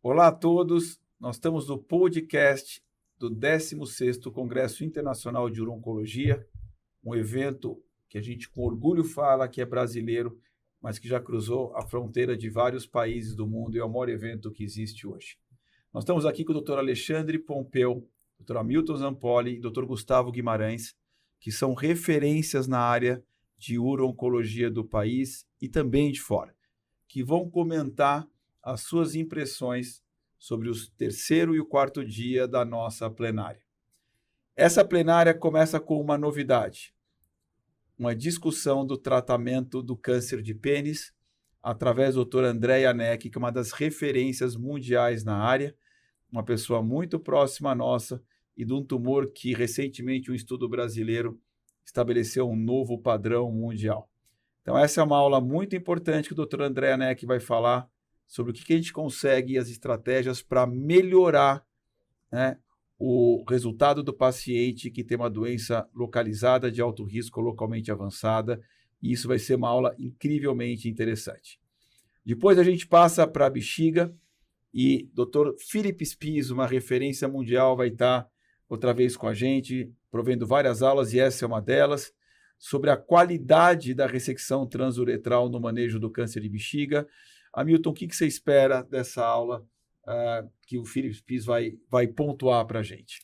Olá a todos, nós estamos no podcast do 16º Congresso Internacional de Urologia, um evento que a gente com orgulho fala que é brasileiro, mas que já cruzou a fronteira de vários países do mundo e é o maior evento que existe hoje. Nós estamos aqui com o Dr. Alexandre Pompeu, Dr. Hamilton Zampoli e Dr. Gustavo Guimarães, que são referências na área de uro-oncologia do país e também de fora, que vão comentar as suas impressões sobre o terceiro e o quarto dia da nossa plenária. Essa plenária começa com uma novidade, uma discussão do tratamento do câncer de pênis, através do Dr. André Janeck, que é uma das referências mundiais na área, uma pessoa muito próxima à nossa e de um tumor que recentemente um estudo brasileiro estabeleceu um novo padrão mundial. Então essa é uma aula muito importante que o Dr. André Janeck vai falar sobre o que a gente consegue e as estratégias para melhorar, né, o resultado do paciente que tem uma doença localizada de alto risco localmente avançada, e isso vai ser uma aula incrivelmente interessante. Depois a gente passa para a bexiga e Dr. Philip Spies, uma referência mundial, vai estar outra vez com a gente, provendo várias aulas, e essa é uma delas, sobre a qualidade da ressecção transuretral no manejo do câncer de bexiga. Hamilton, o que você espera dessa aula que o Philip Spies vai pontuar para a gente?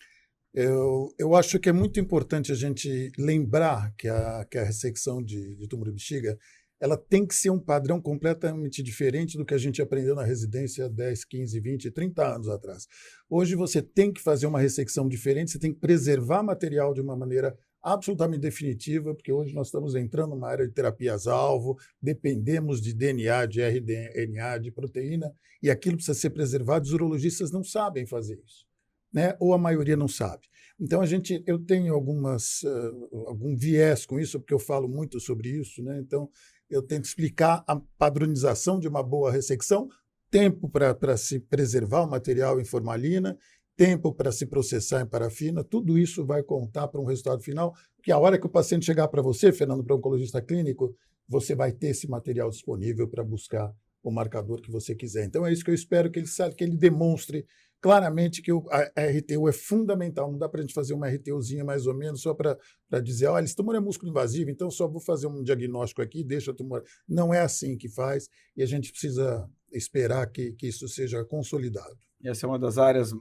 Eu acho que é muito importante a gente lembrar que a ressecção de tumor de bexiga ela tem que ser um padrão completamente diferente do que a gente aprendeu na residência 10, 15, 20, 30 anos atrás. Hoje você tem que fazer uma ressecção diferente, você tem que preservar material de uma maneira absolutamente definitiva, porque hoje nós estamos entrando numa área de terapias-alvo, dependemos de DNA, de RNA, de proteína, e aquilo precisa ser preservado. Os urologistas não sabem fazer isso, né? Ou a maioria não sabe. Então, eu tenho algum viés com isso, porque eu falo muito sobre isso, né? Então, eu tento explicar a padronização de uma boa ressecção, tempo para se preservar o material em formalina, tempo para se processar em parafina, tudo isso vai contar para um resultado final, porque a hora que o paciente chegar para você, Fernando, para um oncologista clínico, você vai ter esse material disponível para buscar o marcador que você quiser. Então é isso que eu espero que ele demonstre claramente que a RTU é fundamental. Não dá para a gente fazer uma RTUzinha mais ou menos só para dizer, olha, esse tumor é músculo invasivo, então só vou fazer um diagnóstico aqui, deixa o tumor. Não é assim que faz, e a gente precisa esperar que isso seja consolidado. Essa é uma das áreas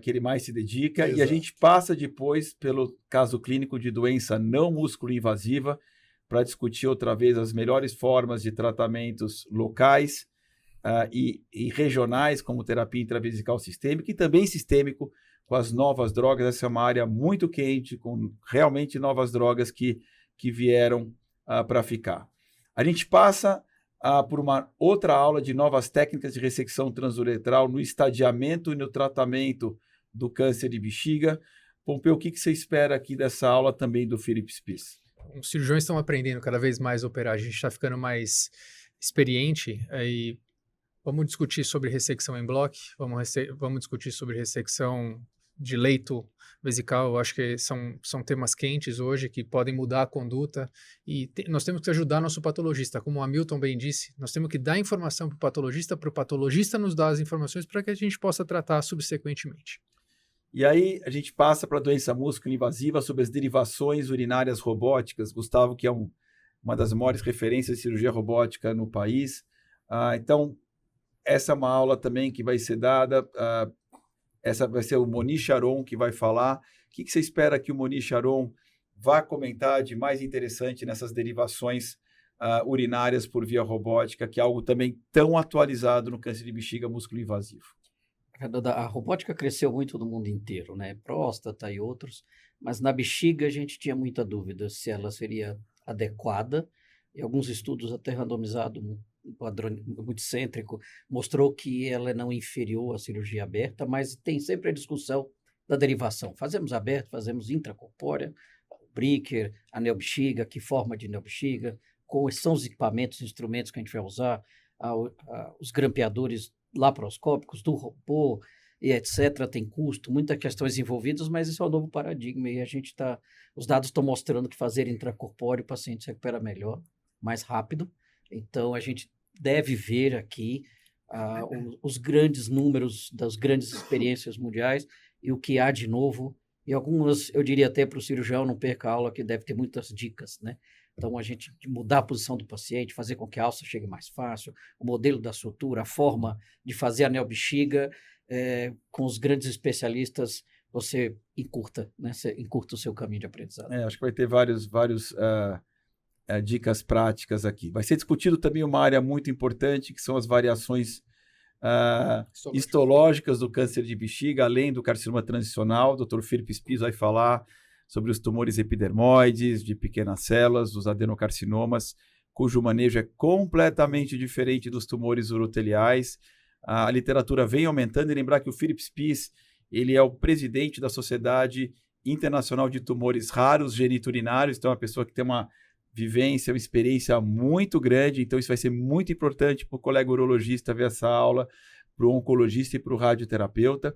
que ele mais se dedica. Exato. E a gente passa depois pelo caso clínico de doença não músculo invasiva para discutir outra vez as melhores formas de tratamentos locais e regionais, como terapia intravesical sistêmica e também sistêmico com as novas drogas. Essa é uma área muito quente, com realmente novas drogas que vieram para ficar. A gente passa por uma outra aula de novas técnicas de ressecção transuretral no estadiamento e no tratamento do câncer de bexiga. Pompeu, o que você espera aqui dessa aula também do Philip Spies? Os cirurgiões estão aprendendo cada vez mais a operar, a gente está ficando mais experiente e vamos discutir sobre ressecção em bloco, vamos discutir sobre ressecção de leito vesical. Eu acho que são temas quentes hoje que podem mudar a conduta e nós temos que ajudar nosso patologista. Como o Hamilton bem disse, nós temos que dar informação para o patologista nos dar as informações para que a gente possa tratar subsequentemente. E aí a gente passa para a doença músculo-invasiva sobre as derivações urinárias robóticas. Gustavo, que é uma das maiores referências de cirurgia robótica no país. Então, essa é uma aula também que vai ser dada. Essa vai ser o Moni Sharon que vai falar. O que você espera que o Moni Sharon vá comentar de mais interessante nessas derivações urinárias por via robótica, que é algo também tão atualizado no câncer de bexiga músculo-invasivo? A robótica cresceu muito no mundo inteiro, né? Próstata e outros, mas na bexiga a gente tinha muita dúvida se ela seria adequada, e alguns estudos até randomizados, um padrão multicêntrico, mostrou que ela é não inferior à cirurgia aberta, mas tem sempre a discussão da derivação. Fazemos aberto, fazemos intracorpórea, Bricker, a neobexiga, que forma de neobexiga, quais são os equipamentos, instrumentos que a gente vai usar, os grampeadores laparoscópicos do robô e etc. Tem custo, muitas questões envolvidas, mas esse é o novo paradigma e os dados estão mostrando que fazer intracorpóreo o paciente se recupera melhor, mais rápido. Então a gente deve ver aqui os grandes números das grandes experiências mundiais e o que há de novo. E algumas, eu diria até para o cirurgião, não perca a aula, que deve ter muitas dicas, né? Então, a gente mudar a posição do paciente, fazer com que a alça chegue mais fácil, o modelo da sutura, a forma de fazer a neobexiga, com os grandes especialistas, você encurta, né? Você encurta o seu caminho de aprendizado. Acho que vai ter vários dicas práticas aqui. Vai ser discutido também uma área muito importante, que são as variações histológicas do câncer de bexiga, além do carcinoma transicional. O Dr. Felipe Spies vai falar sobre os tumores epidermoides, de pequenas células, os adenocarcinomas, cujo manejo é completamente diferente dos tumores uroteliais. A literatura vem aumentando, e lembrar que o Felipe Spies, ele é o presidente da Sociedade Internacional de Tumores Raros Geniturinários, então é uma pessoa que tem uma vivência, uma experiência muito grande, então isso vai ser muito importante para o colega urologista ver essa aula, para o oncologista e para o radioterapeuta.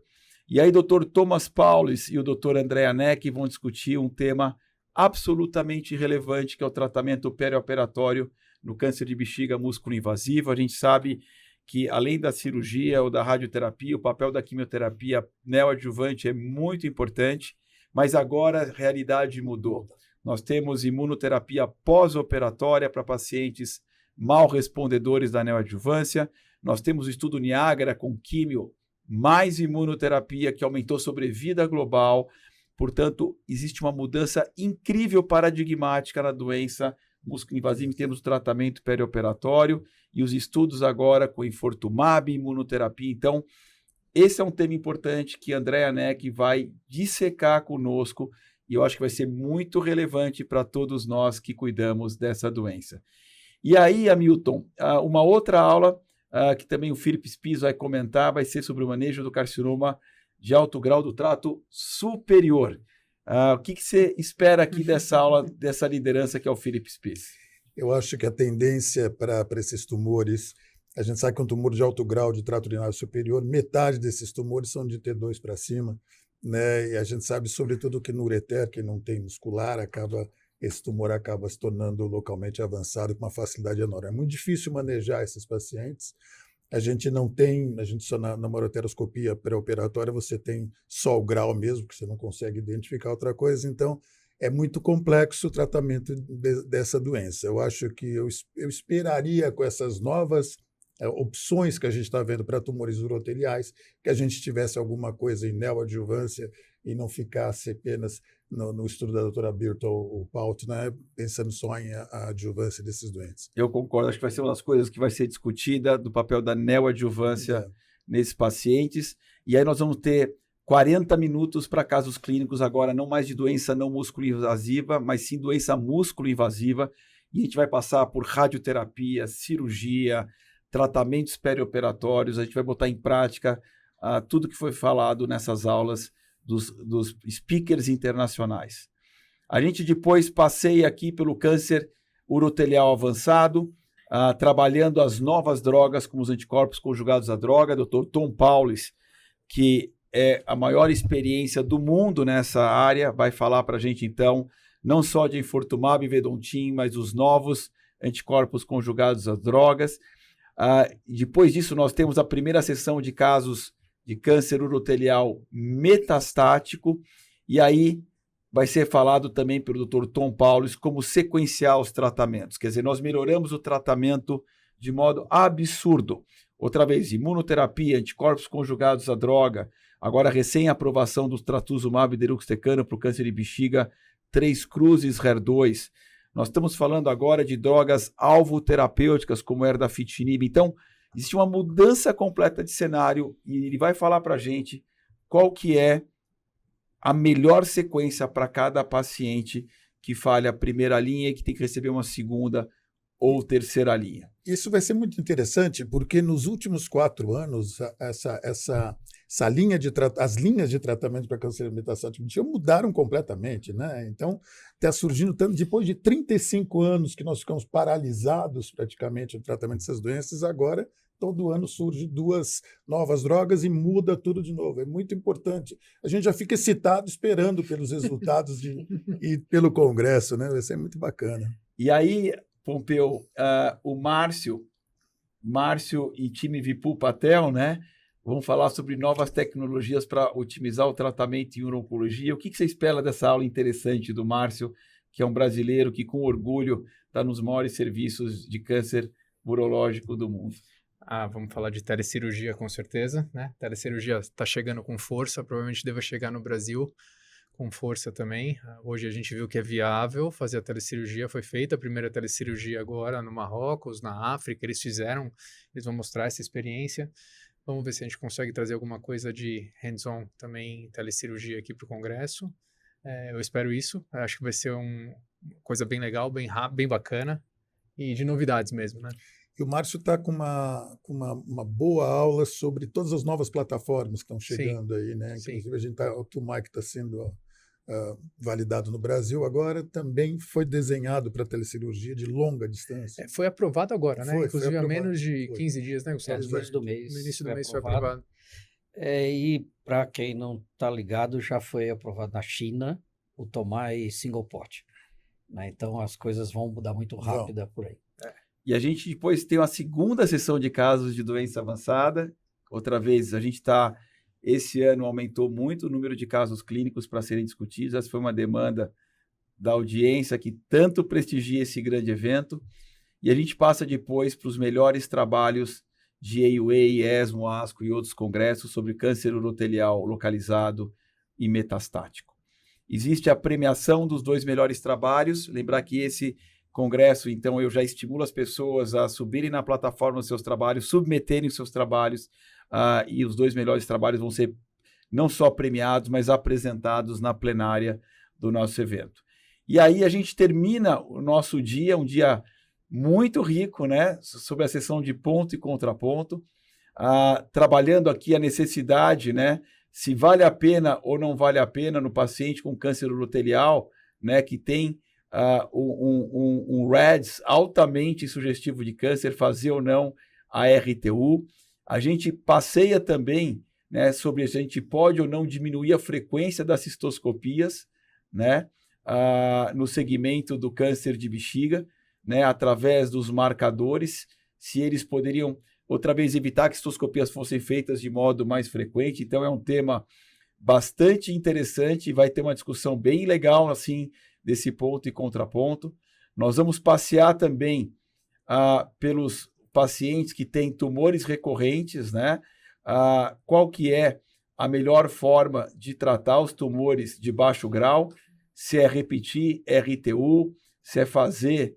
E aí, Dr. Thomas Paulis e o Dr. André Anek vão discutir um tema absolutamente relevante, que é o tratamento perioperatório no câncer de bexiga músculo-invasivo. A gente sabe que, além da cirurgia ou da radioterapia, o papel da quimioterapia neoadjuvante é muito importante, mas agora a realidade mudou. Nós temos imunoterapia pós-operatória para pacientes mal respondedores da neoadjuvância. Nós temos o estudo Niágara com químio mais imunoterapia, que aumentou sobrevida global. Portanto, existe uma mudança incrível paradigmática na doença músculo-invasiva em termos de tratamento perioperatório, e os estudos agora com enfortumab, imunoterapia. Então, esse é um tema importante que André Anek vai dissecar conosco, e eu acho que vai ser muito relevante para todos nós que cuidamos dessa doença. E aí, Hamilton, uma outra aula que também o Felipe Spies vai comentar, vai ser sobre o manejo do carcinoma de alto grau do trato superior. O que você espera aqui dessa aula, dessa liderança que é o Felipe Spies? Eu acho que a tendência para esses tumores, a gente sabe que um tumor de alto grau de trato urinário superior, metade desses tumores são de T2 para cima, né? E a gente sabe, sobretudo, que no ureter, que não tem muscular, esse tumor acaba se tornando localmente avançado com uma facilidade enorme. É muito difícil manejar esses pacientes. A gente só na ureteroscopia pré-operatória você tem só o grau mesmo, que você não consegue identificar outra coisa. Então, é muito complexo o tratamento dessa doença. Eu acho que eu esperaria, com essas novas opções que a gente está vendo para tumores uroteliais, que a gente tivesse alguma coisa em neoadjuvância e não ficasse apenas no estudo da doutora Birta ou Paut, né, pensando só em a adjuvância desses doentes. Eu concordo, acho que vai ser uma das coisas que vai ser discutida, do papel da neoadjuvância nesses pacientes. E aí nós vamos ter 40 minutos para casos clínicos agora, não mais de doença não músculo-invasiva, mas sim doença músculo-invasiva. E a gente vai passar por radioterapia, cirurgia, tratamentos perioperatórios. A gente vai botar em prática tudo que foi falado nessas aulas dos speakers internacionais. A gente depois passeia aqui pelo câncer urotelial avançado, trabalhando as novas drogas, como os anticorpos conjugados à droga. Dr. Tom Paulis, que é a maior experiência do mundo nessa área, vai falar para a gente, então, não só de enfortumab e vedontin, mas os novos anticorpos conjugados às drogas. Depois disso, nós temos a primeira sessão de casos de câncer urotelial metastático, e aí vai ser falado também pelo Dr. Tom Paulis como sequenciar os tratamentos. Quer dizer, nós melhoramos o tratamento de modo absurdo. Outra vez, imunoterapia, anticorpos conjugados à droga, agora recém-aprovação do trastuzumab deruxtecano para o câncer de bexiga, 3 cruzes HER2. Nós estamos falando agora de drogas alvo-terapêuticas, como erdafitinib. Então, existe uma mudança completa de cenário, e ele vai falar para a gente qual que é a melhor sequência para cada paciente que falha a primeira linha e que tem que receber uma segunda ou terceira linha. Isso vai ser muito interessante, porque nos últimos 4 anos, as linhas de tratamento para câncer metastático mudaram completamente, né? Então, está surgindo tanto, depois de 35 anos que nós ficamos paralisados praticamente no tratamento dessas doenças, agora todo ano surgem 2 novas drogas e muda tudo de novo. É muito importante. A gente já fica excitado esperando pelos resultados e pelo Congresso, né? Vai ser muito bacana. E aí, Pompeu, o Márcio Márcio e time Vipul Patel, né? Vão falar sobre novas tecnologias para otimizar o tratamento em urologia. O que você espera dessa aula interessante do Márcio, que é um brasileiro que, com orgulho, está nos maiores serviços de câncer urológico do mundo? Vamos falar de telecirurgia com certeza, né? Telecirurgia está chegando com força, provavelmente deva chegar no Brasil com força também. Hoje a gente viu que é viável fazer a telecirurgia, foi feita a primeira telecirurgia agora no Marrocos, na África, eles vão mostrar essa experiência. Vamos ver se a gente consegue trazer alguma coisa de hands-on também, telecirurgia aqui para o Congresso. Eu espero isso, acho que vai ser uma coisa bem legal, bem rápido, bem bacana e de novidades mesmo, né? E o Márcio está com uma boa aula sobre todas as novas plataformas que estão chegando aí, né? Inclusive, o Tumai que está sendo validado no Brasil agora também foi desenhado para telecirurgia de longa distância. Foi aprovado agora, né? Inclusive foi há menos de 15 dias, né, Gustavo? No início do mês. No início do mês foi aprovado. E para quem não está ligado, já foi aprovado na China o Tomai Single Port. Né? Então as coisas vão mudar muito rápido por aí. E a gente depois tem uma segunda sessão de casos de doença avançada. Outra vez, a gente está... Esse ano aumentou muito o número de casos clínicos para serem discutidos. Essa foi uma demanda da audiência que tanto prestigia esse grande evento. E a gente passa depois para os melhores trabalhos de AUA, ESMO, ASCO e outros congressos sobre câncer urotelial localizado e metastático. Existe a premiação dos 2 melhores trabalhos. Lembrar que esse congresso, então, eu já estimulo as pessoas a subirem na plataforma os seus trabalhos, submeterem os seus trabalhos, e os 2 melhores trabalhos vão ser não só premiados, mas apresentados na plenária do nosso evento. E aí a gente termina o nosso dia, um dia muito rico, né, sobre a sessão de ponto e contraponto, trabalhando aqui a necessidade, né, se vale a pena ou não vale a pena no paciente com câncer urotelial, né, que tem um RADS altamente sugestivo de câncer, fazer ou não a RTU. A gente passeia também, né, sobre se a gente pode ou não diminuir a frequência das cistoscopias, né, no segmento do câncer de bexiga, né, através dos marcadores, se eles poderiam, outra vez, evitar que cistoscopias fossem feitas de modo mais frequente. Então é um tema bastante interessante e vai ter uma discussão bem legal, assim, desse ponto e contraponto. Nós vamos passear também pelos pacientes que têm tumores recorrentes, né? Qual que é a melhor forma de tratar os tumores de baixo grau, se é repetir RTU, se é fazer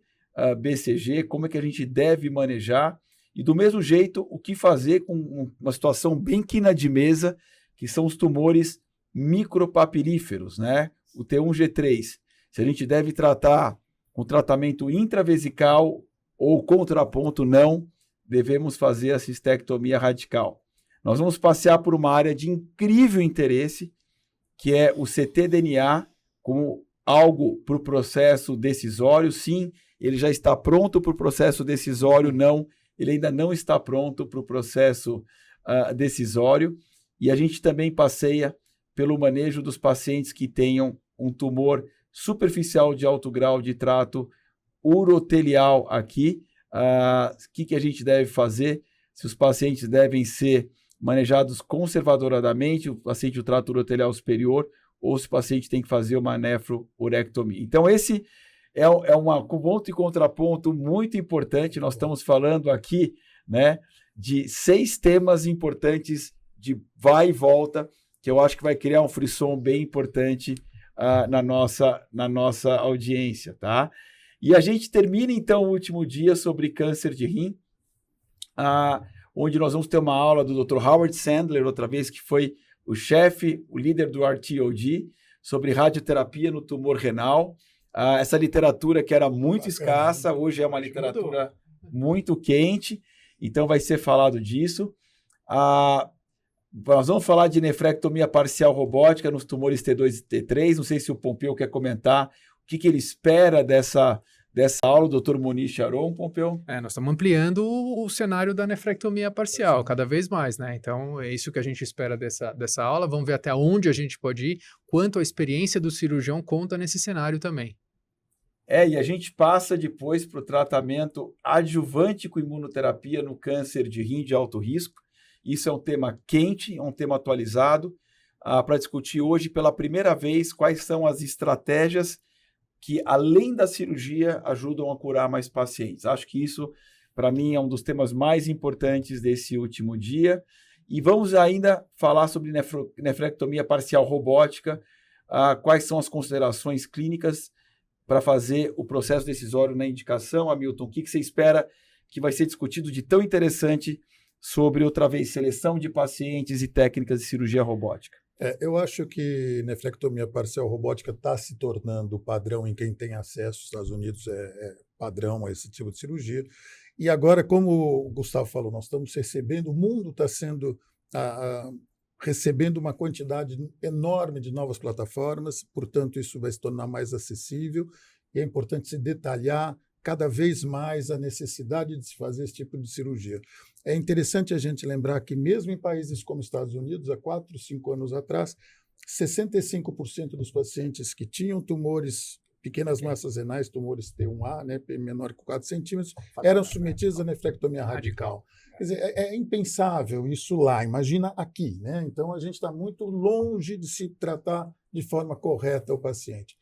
BCG, como é que a gente deve manejar, e do mesmo jeito, o que fazer com uma situação bem quina de mesa, que são os tumores micropapilíferos, né? O T1G3. Se a gente deve tratar com tratamento intravesical ou contraponto, não devemos fazer a cistectomia radical. Nós vamos passear por uma área de incrível interesse, que é o ctDNA, como algo para o processo decisório. Sim, ele já está pronto para o processo decisório, não, ele ainda não está pronto para o processo decisório. E a gente também passeia pelo manejo dos pacientes que tenham um tumor superficial de alto grau de trato urotelial aqui. O que a gente deve fazer? Se os pacientes devem ser manejados conservadoramente, o paciente do trato urotelial superior, ou se o paciente tem que fazer uma nefrourectomia. Então, esse é um ponto e contraponto muito importante. Nós estamos falando aqui, né, de 6 temas importantes de vai e volta, que eu acho que vai criar um frisson bem importante na nossa audiência, tá? E a gente termina, então, o último dia sobre câncer de rim, onde nós vamos ter uma aula do Dr. Howard Sandler, outra vez, que foi o chefe, o líder do RTOD, sobre radioterapia no tumor renal. Essa literatura que era muito escassa, hoje é uma literatura muito quente, então vai ser falado disso. Nós vamos falar de nefrectomia parcial robótica nos tumores T2 e T3. Não sei se o Pompeu quer comentar o que ele espera dessa aula, o Dr. Muniz Sharon, Pompeu. Nós estamos ampliando o cenário da nefrectomia parcial, cada vez mais, né? Então, é isso que a gente espera dessa aula. Vamos ver até onde a gente pode ir, quanto a experiência do cirurgião conta nesse cenário também. E a gente passa depois para o tratamento adjuvante com imunoterapia no câncer de rim de alto risco. Isso é um tema quente, um tema atualizado, para discutir hoje pela primeira vez quais são as estratégias que, além da cirurgia, ajudam a curar mais pacientes. Acho que isso, para mim, é um dos temas mais importantes desse último dia. E vamos ainda falar sobre nefrectomia parcial robótica, quais são as considerações clínicas para fazer o processo decisório na indicação. Hamilton, o que você espera que vai ser discutido de tão interessante sobre, outra vez, seleção de pacientes e técnicas de cirurgia robótica? Eu acho que nefrectomia parcial robótica está se tornando padrão em quem tem acesso. Os Estados Unidos é padrão a esse tipo de cirurgia. E agora, como o Gustavo falou, nós estamos recebendo, o mundo está recebendo uma quantidade enorme de novas plataformas, portanto, isso vai se tornar mais acessível e é importante se detalhar cada vez mais a necessidade de se fazer esse tipo de cirurgia. É interessante a gente lembrar que, mesmo em países como Estados Unidos, há 4, 5 anos atrás, 65% dos pacientes que tinham tumores, pequenas massas renais, tumores T1A, né, menor que 4 centímetros, eram submetidos à nefrectomia radical. Quer dizer, é impensável isso lá, imagina aqui, né? Então, a gente está muito longe de se tratar de forma correta o paciente.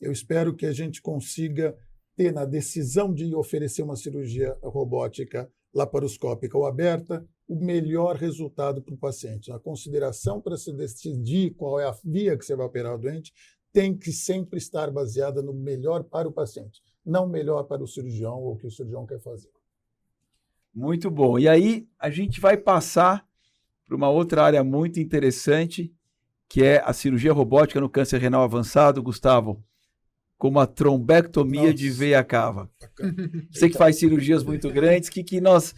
Eu espero que a gente consiga ter, na decisão de oferecer uma cirurgia robótica laparoscópica ou aberta, o melhor resultado para o paciente. A consideração para se decidir qual é a via que você vai operar o doente tem que sempre estar baseada no melhor para o paciente, não melhor para o cirurgião ou o que o cirurgião quer fazer. Muito bom. E aí a gente vai passar para uma outra área muito interessante, que é a cirurgia robótica no câncer renal avançado, Gustavo, como a trombectomia de veia cava. Você que faz cirurgias muito grandes, o que nós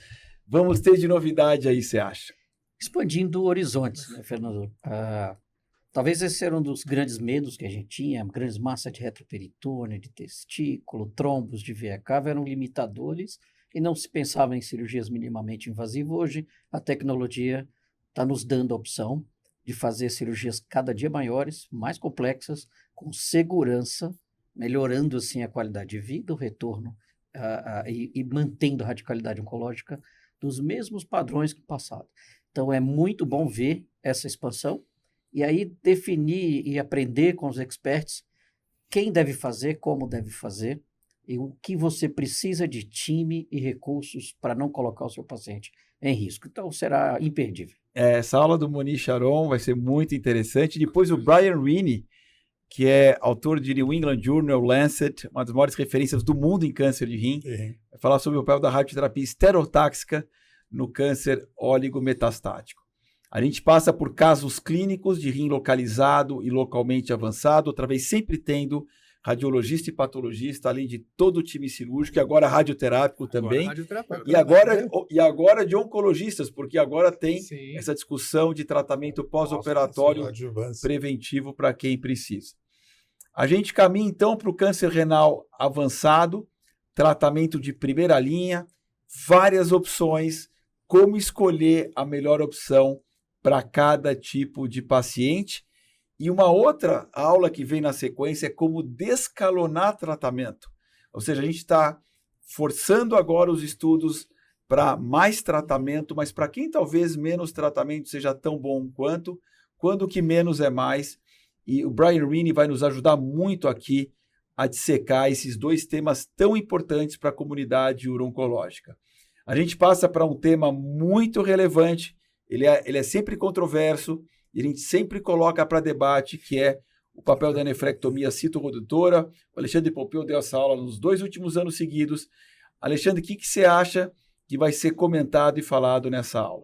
vamos ter de novidade aí, você acha? Expandindo horizontes, né, Fernando? Talvez esse era um dos grandes medos que a gente tinha, grandes massas de retroperitônio, de testículo, trombos de veia cava eram limitadores e não se pensava em cirurgias minimamente invasivas. Hoje, a tecnologia está nos dando a opção de fazer cirurgias cada dia maiores, mais complexas, com segurança, melhorando assim a qualidade de vida, o retorno e mantendo a radicalidade oncológica dos mesmos padrões que o passado. Então, é muito bom ver essa expansão e aí definir e aprender com os experts quem deve fazer, como deve fazer e o que você precisa de time e recursos para não colocar o seu paciente em risco. Então, será imperdível. Essa aula do Moniz Sharon vai ser muito interessante. Depois o Brian Rini, que é autor de New England Journal Lancet, uma das maiores referências do mundo em câncer de rim, vai falar sobre o papel da radioterapia estereotáxica no câncer oligometastático. A gente passa por casos clínicos de rim localizado e localmente avançado, outra vez sempre tendo radiologista e patologista, além de todo o time cirúrgico, e agora radioterápico também, e agora de oncologistas, porque agora tem essa discussão de tratamento pós-operatório preventivo para quem precisa. A gente caminha então para o câncer renal avançado, tratamento de primeira linha, várias opções, como escolher a melhor opção para cada tipo de paciente. E uma outra aula que vem na sequência é como descalonar tratamento. Ou seja, a gente está forçando agora os estudos para mais tratamento, mas para quem talvez menos tratamento seja tão bom quanto, quando que menos é mais. E o Brian Rini vai nos ajudar muito aqui a dissecar esses dois temas tão importantes para a comunidade uro-oncológica. A gente passa para um tema muito relevante, ele é sempre controverso, e a gente sempre coloca para debate, que é o papel da nefrectomia citoredutora. O Alexandre Pompeu deu essa aula nos 2 últimos anos seguidos. Alexandre, o que você acha que vai ser comentado e falado nessa aula?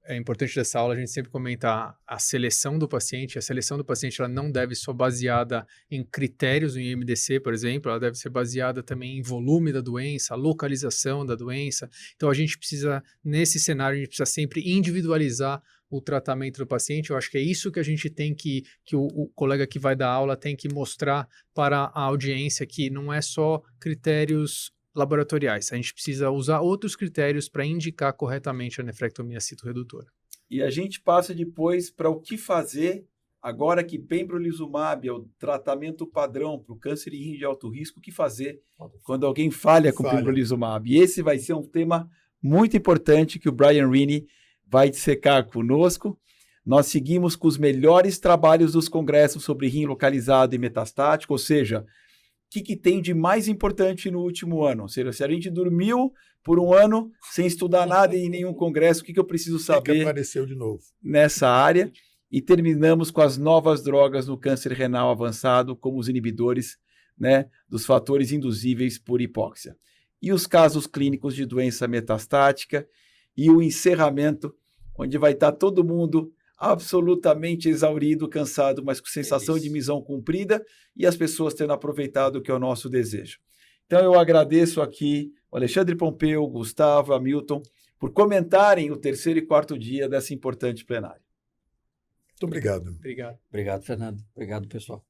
É importante dessa aula a gente sempre comentar a seleção do paciente. A seleção do paciente ela não deve ser baseada em critérios do IMDC, por exemplo, ela deve ser baseada também em volume da doença, localização da doença. Então a gente precisa, nesse cenário, a gente precisa sempre individualizar o tratamento do paciente. Eu acho que é isso que a gente tem que o colega que vai dar aula tem que mostrar para a audiência, que não é só critérios laboratoriais. A gente precisa usar outros critérios para indicar corretamente a nefrectomia citoredutora. E a gente passa depois para o que fazer agora que pembrolizumab é o tratamento padrão para o câncer de rim de alto risco, o que fazer quando alguém falha com pembrolizumab? E esse vai ser um tema muito importante que o Brian Rini vai dissecar conosco. Nós seguimos com os melhores trabalhos dos congressos sobre rim localizado e metastático, ou seja, o que tem de mais importante no último ano? Ou seja, se a gente dormiu por um ano sem estudar nada em nenhum congresso, o que eu preciso saber que apareceu de novo nessa área? E terminamos com as novas drogas no câncer renal avançado, como os inibidores, né, dos fatores induzíveis por hipóxia. E os casos clínicos de doença metastática e o encerramento, onde vai estar todo mundo absolutamente exaurido, cansado, mas com sensação de missão cumprida e as pessoas tendo aproveitado o que é o nosso desejo. Então eu agradeço aqui o Alexandre Pompeu, o Gustavo, a Milton, por comentarem o terceiro e quarto dia dessa importante plenária. Muito obrigado. Obrigado. Obrigado, Fernando. Obrigado, pessoal.